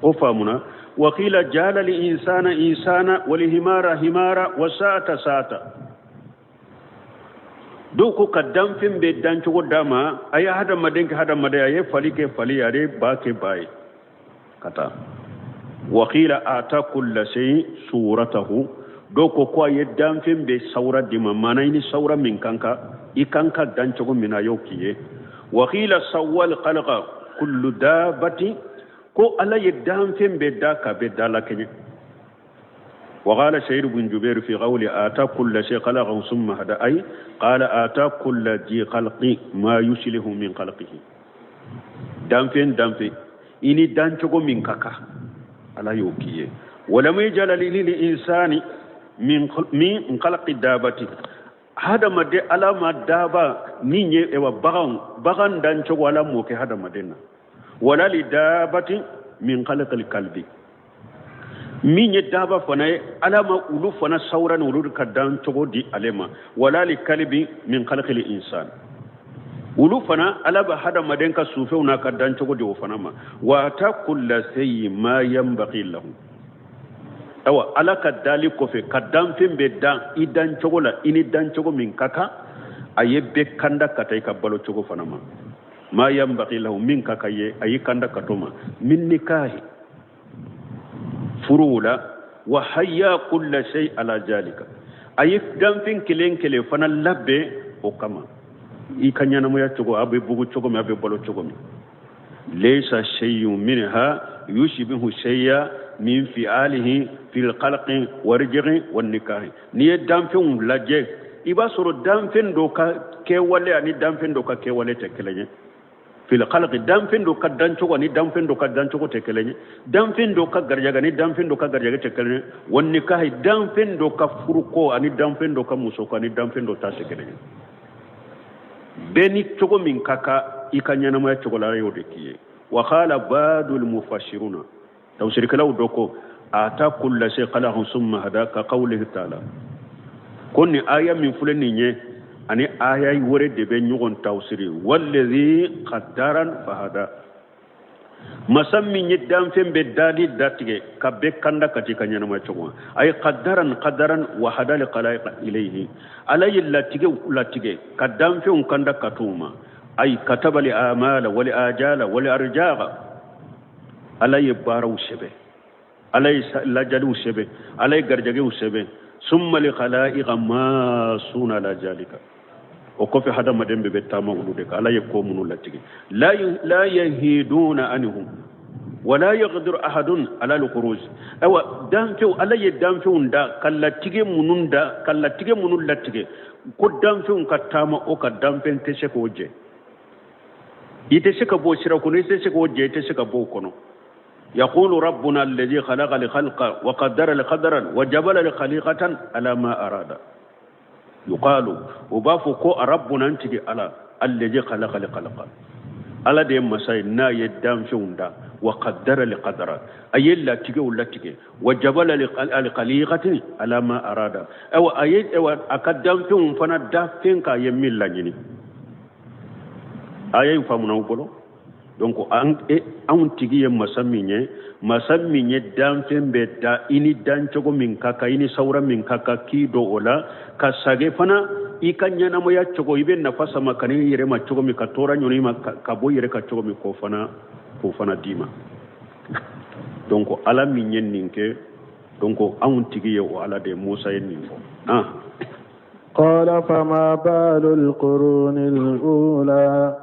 وفهمنا وقيل جعل الإنسان إنسانا والهمار همارا وساعة ساعة doko kaddam fembe dancho dama aya hada madenke hada madaya ye falike fali yare bake bay kata wa qila ata kull shay suratahu doko ko ye danfen be sawra dima mana ini sawra min kanka ikanka dancogo mina yokiye wa qila sawwal khalqa kullu dabati ko ala ye danfen be daka be dala kenye وقال سيد بن جبير في قول آتا كل شيء خلقه ثم هدى أي قال آتا كل ذي خلق ما يشله من خلقه دانفين إني دانشوغو من كاكا على يوكيه ولم يجعل للإنسان من خلق الدابة هذا ما دي على ما دابا نيني ايوا بغان دانشوغو على موكي هذا ما دينا ولا لدابة من خلق الكلب min ye daba fana ye alama ulu fana sawra ni ulu ka dan cogo di alema wala li kalbi min khalqil insan ulu fana alaba hada maden ka sufe una ka dan cogo di o fana ma wa ta kullu sayyi ma yanbaghi lahu awa alaka dali ko fe ka dan fembe dan idan cogo la ini dan cogo min kaka ayebe kanda katai ka balo cogo fana ma yanbaghi lahu min kaka ye ayi kanda katoma min nikahi فرولا وحيا كل شيء على ذلك اي دامفين كلين كلي فنا لبه او كما اي كانيانا مو ياتغو ابي بوغو تشوغو مي ابي بولو تشوغو ليس شيء منها يشبه شيء من فعاله في الخلق والرجع والنكاح ني دامفين لاجي iba soro damfen do ka ke wale ani damfen do ka ke wale tekelenye fil khalqi damfen do ka dancho ni damfen do ka dancho ko tekelenye damfen do ka garjaga ni damfen do ka garjaga tekelenye wonni ka hay damfen do ka furuko ani damfen do ka musoko ani damfen do ta tekelenye beni chogo min kaka ikanyana ma chogo la yo dekiye wa khala badul mufassiruna tawsir kala doko ata kullu shay qalahu summa hadaka qawlihi ta'ala konni aya min fulani nye ani aya wore de be nyugon tawsiri wallazi qaddaran fahada masammi nyidam fembe dali datige kabbe kanda katika nyana ma chogo ay qaddaran wa hada li qalaiq ilayhi alay latige kadam fe un kanda katuma ay kataba li amala wa li ajala wa li arjaga alay baraw shebe alay lajalu shebe alay garjage shebe summa li khalaiq ma suna la jalika o ko fi hada madembe be tama wulude ka ala yakko munu latigi la yahiduna anhum wala yaqdir ahadun ala al-khuruj awa danfe ala ye danfe unda kallatige munun latige ko danfe un katama o ka danfe tese ko je ite se ka bo sira ko ne se ko je ite se ka bo kono يقول ربنا الذي خلق الخلق وقدر القدرا وجبل الخليقة على ما أراد يقال وبافكو ربنا انتي على الذي خلق الخلق على دي مساي نا يدام شوندا وقدر القدرا اي لا تيجي ولا تيجي وجبل الخليقة على ما أراد او اي او اقدام فين فنا دافين كا يميل لا ني اي فامنا بولو donc an tigi ye masamminye danfen be da ini dancogo min kaka ini saura min kaka kido ola ka sage fana i ka ɲanamo ya cogo i be nafa sama kani yere ma cogo mi ka tora ɲoni ma ka bo yere ka cogo mi ko fana dima donc ala min ye nin ke donc an tigi ye o ala de musa ye nin fo قال فما بال القرون الأولى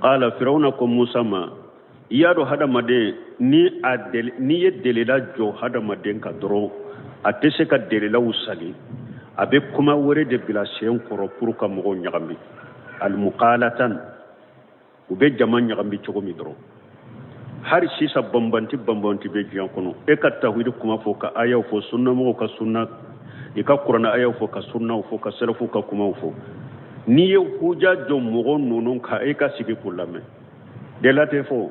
قال فرعون كم موسى ما يادو هذا مدين ni ye delela jo hada maden ka doro atese ka delela usali abe kuma wore de bila shen koro pour ka mo nyambi al muqalatan ube jaman nyambi chogo mi doro har sisa bambanti be jiyan kono e ka tawhid kuma fo ka aya fo sunna mo ka sunna e ka qur'ana aya fo ka sunna fo ka salafu ka kuma fo ni ye huja jom mo nonon ka e ka sigi kulame de la te fo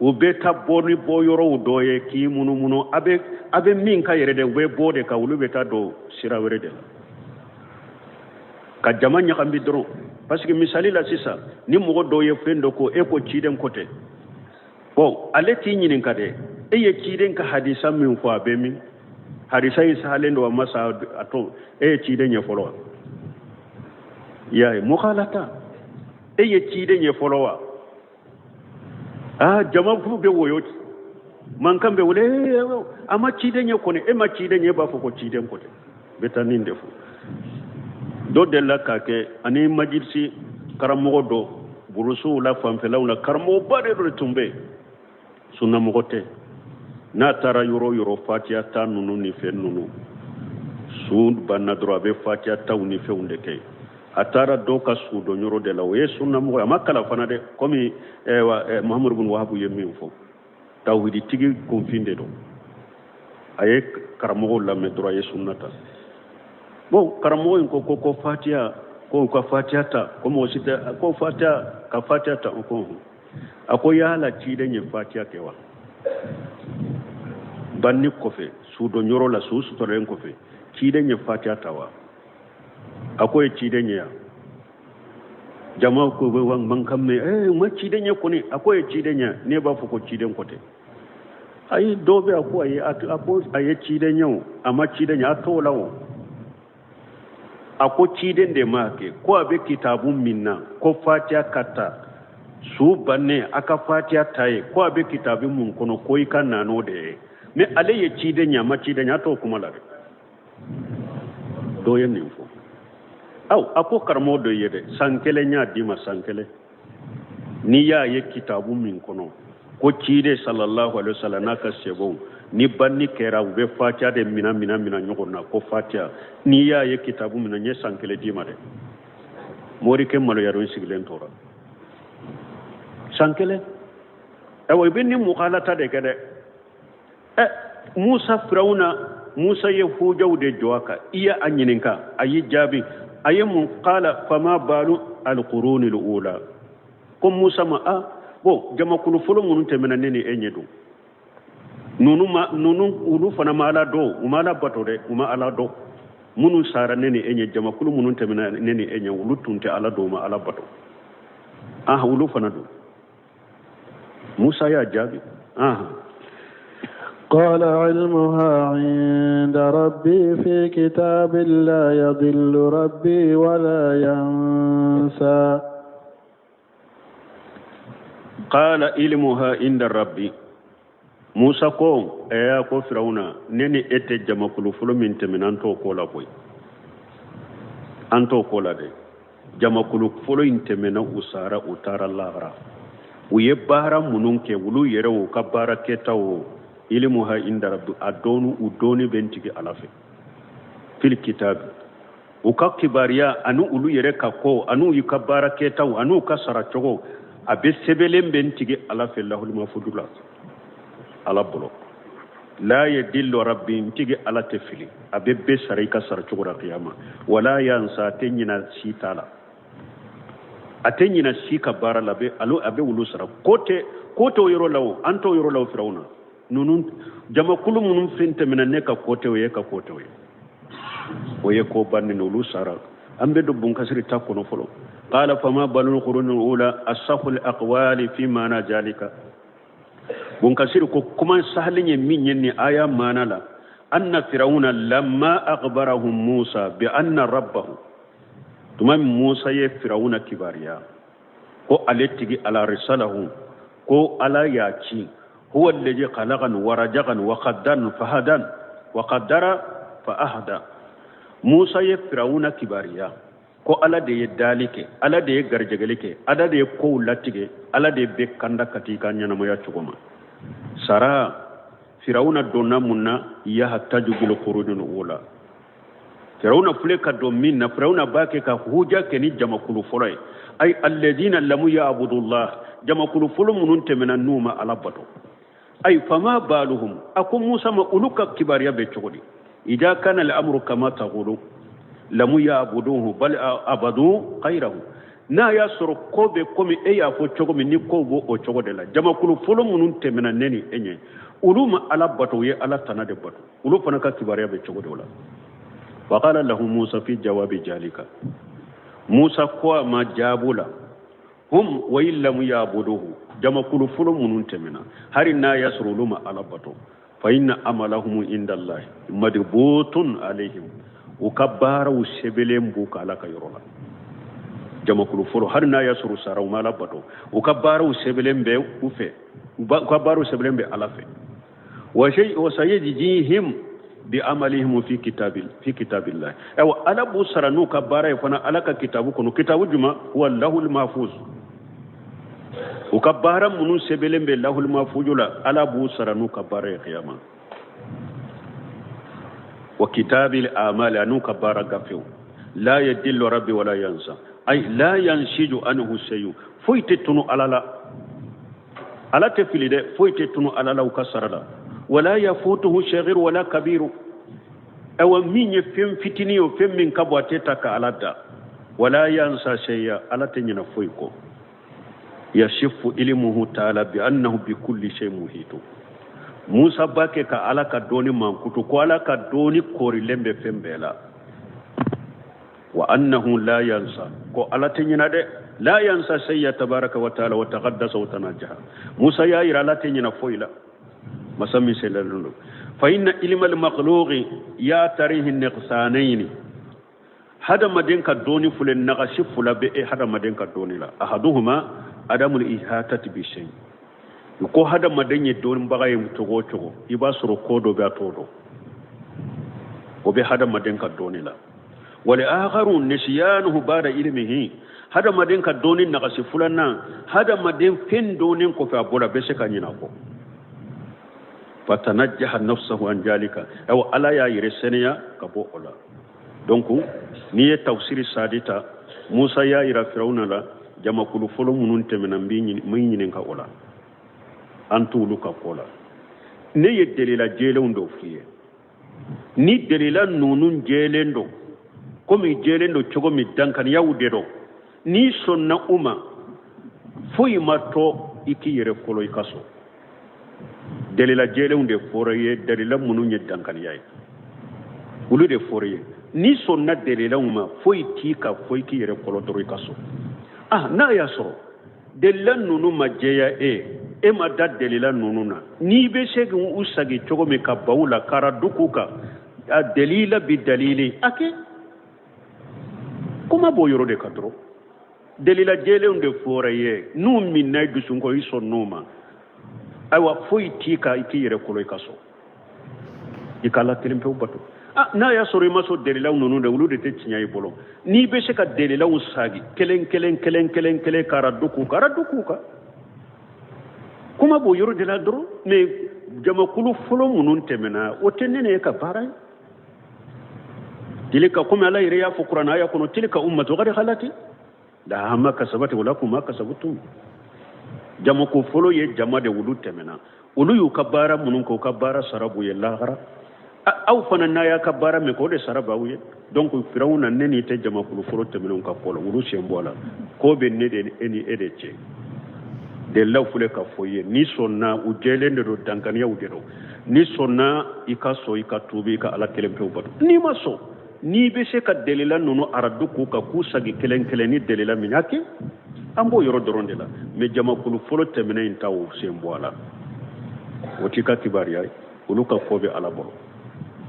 o beta boni boyoro doye ki mununo abe min ka yere de we bode ka wulu beta do sira were de ka jamanya kambi dron parce que misali la sisa ni mo doye fendo ko e ko ciden kote bon ale ti nyinin ka de e ye ciden ka hadisa min ko abe min hadisa isa halendo masa ato e ciden ye folo ya mukhalata e ye ciden ye folo jama fu be woyo man kambe wule ama cide nye kone e ma cide nye ba foko cide kote betanin defu do della kake ani majirsi karamogo do burusu la famfelaw na karamo bare do tumbe sunna mogote na tara yoro fatia ta nunu ni fe nunu sud banna drobe fatia ta uni fe unde kay atara do ka sudo nyoro de la we sunna mo makala fana de komi Muhammad ibn Wahab yemi fo tawhidi tigi confinde do aye karamo la me droye sunnata bon karamo ko fatia ko fatia ta ko mo sita ko fatia ka fatia ta ko ako yala ci de nye fatia kewa banni kofe sudo nyoro la su to ren kofe ci de nye fatia tawa ako e ci de nya jama ko be wan man kamme ma ci de nya ko ni ako e ci de nya ne ba fu ko ci den kote ay dobe ako ay ci de nya amma ci de nya to lawo ako ci den de make ko abe kitabun minna ko fatia kata su banne aka fatiya taye ko abe kitabin mun kono ko ikan nano de me ale ye ci de nya ma ci de nya to kuma la do yen info aw ako karmo do yede sankele nya dima sankele ni ya ye kitabun min kono ko ci de sallallahu alaihi wasallam naka sebo ni banni kera ube fatiya de mina nyogona ko fatiya ni ya ye kitabun min nya sankele dima de mori ke malo yaro sigilen tora sankele ewo binni mukhalata de kede Musa ye hujawde joaka iya anyininka ayi jabi ayi mun qala fama balu alqurun alula ko Musa ma bo jama kulu fulu munun temena neni enyedu nunu ulu fana mala do umala batore uma ala do munun sara neni enye jama kulu munun temena neni enye ulu tunte ala do ma ala bato ulu fana do موسى يا جابي قال علمها عند ربي في كتاب لا يضل ربي ولا ينسى قال علمها عند ربي موسى قوم ايا كو فرعون نني اتجما كل فلو من تمنانتو كولا بوي انتو كولا دي جما كل فلو انتمنا اسارا utara lahara uye bara mununke wulu yere wo kabara ketawo ilmuha inda rabbi adonu udoni bentigi alafe fil kitab ukakibariya anu ulu yere kako anu yikabara ketawo anu kasara chogo abe sebelen bentigi alafe lahul mafudula ala bolo la yadillu rabbi ntigi ala tefili abe be sarai kasara chogo ra qiyama wala yansa tenyina sitala atenyina shika bara labe alo abe ulusara kote yoro lawo anto yoro lawo firauna nunun jama kulum munum finte minane ka kote we ko banni no ulusara ambe do bun kasri takono folo qala fama balul qurun ula asaful aqwali fi mana jalika bun kasri ko kuma sahlinye minyenni aya manala anna firauna lamma akhbarahum musa bi anna rabbahu tumam Musa ye Firauna kibariya ko aletigi ala risalahu ko ala yaci huwa alladhi khalaqan wa rajagan wa qaddan fahadan wa qaddara fa ahda Musa ye Firauna kibariya ko ala de ye dalike ala de ye garjegelike ala de ye ko latige ala de be kanda katika nyana moya chugoma sara Firauna donna munna ya hataju bil qurunul ula Firauna fuleka domin na Firauna bake ka huja ke ni jama kulu fulai ay alladhina lam ya'budullah jama kulu fulu munun temena numa alabato ay fama baluhum akum Musa ma uluka kibariya be chogodi ida kana al-amru kama taqulu lam ya'buduhu bal abadu ghayrahu na ya soro kobe komi ya fo chogomi ni kobo o chogode la jama kulu fulu munun temena neni enye uluma alabato ye ala tanade bato ulu fana ka kibariya be chogode wala وقال له موسى في جواب ذلك موسى قوى ما جابولا هم وإن لم يعبدوه جمع كل فلو منتمنا هرنا يسروا لما على بطو فإن أملهم عند الله مدبوط عليهم وكباروا سبلهم بوك على كيرولا جمع كل فلو هرنا يسروا ساروا ما على بطو وكباروا سبلهم بي وفي وكباروا سبلهم بي على في وسيجزيهم بعملهم في كتاب الله أو على بوسرانو كبارة فنا على كتابكم كتاب جمع هو الله المحفوظ وكبارة منو سبيلهم بالله المحفوظ لا على بوسرانو كبارة قياما وكتاب الأعمال أنو كبارة كفيو لا يدل ربي ولا ينسى أي لا ينشج عنه شيء فويتتنو على تفلي ده فويتتنو على لو كسر لا ولا يفوته صغير ولا كبير أو مين يفهم فتني وفهم من كبواتك على دا ولا ينسى شيئا على تنين فويكو يشف علمه تعالى بأنه بكل شيء محيط موسى باكي على كدوني مانكوتو على كدوني كوري لمبه فهم بلا وأنه لا ينسى كو على تنين ده لا ينسى شيئا تبارك وتعالى وتقدس وتنجح موسى يا على تنين فويلا مسمي سلالون فإن علم المخلوق يا تريه النقصانين هذا ما دينك دوني فلن نغشف فلا بئ هذا ما دينك دوني لا أحدهما عدم الإحاطة بشيء يقول هذا ما دينك دون بغاية متغوتغو يباسر كودو باتورو وبهذا ما دينك دوني لا ولآخر نسيانه بعد علمه هذا ما دينك دوني نغشف فلنا هذا ما دين فين دوني كفا بولا بسكا نيناكو فتنجح نفسه عن ذلك أو على يا يرسنيا كبو أولا دونك نية تفسير سادتا موسى يا إلى فرعون لا جما كل فلو منون تمنا مين كأولا أنتو لوكا كولا نية دليل جيلون دو فيه ني دليل نونون جيلون دو كومي جيلون دو تشوكو مي دانكان ياوديرو ني سنة أمة فوي ما تو إكي يرفولو يكاسو dalila jelew de foraye dalila munu nyeddan kan yayi ulu de foraye ni sonna dalila ma foi tika foi ki yere kolo doro kaso na ya so dalila nunu majeya e ma da dalila nunu na ni be shege usagi chogo me ka baula kara dukuka dalila bi dalili ake kuma boyoro de kadro dalila jelew de foraye nu minna dusungo iso noma aywa foyi tika ikiyere kolo ikaso ikala tilimpe ubatu na ya sori maso delila nunu de wulude te tinya ibolo ni be se ka delila usagi kelen karaduku ka kuma bo yoro de la dro me jama kulu folo munun temena o tenene ka baray tilika kuma ala ire ya fukurana ya kono tilika ummatu gadi khalati la hamma kasabati wala kuma kasabutum jama ko folo ye jama de wulu temena ulu yu kabara munun ko kabara sarabu ye lahara aw fana na ya kabara me ko de sarabu ye donc firawna neni te jama ko folo temena ka polo wulu sembola ko be ne de eni edeche de law fule ka foye ni sonna u jelende do dankaniya u dedo ni sonna ikaso ikatubi ka ala kelempe ubatu ni maso ni be se ka delila nunu aradu ka kusagi kelen ni delila minyake ambo yoro doronde la me jama kulu folo temene intaw sembola woti ka kibari ay ulu ka fobe ala boro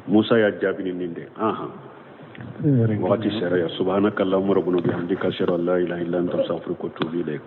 musa ya jabini ninde wati sera ya subhanakallahumma rabbuna bihamdika ashhadu an la ilaha illa anta astaghfiruka wa atubu ilayk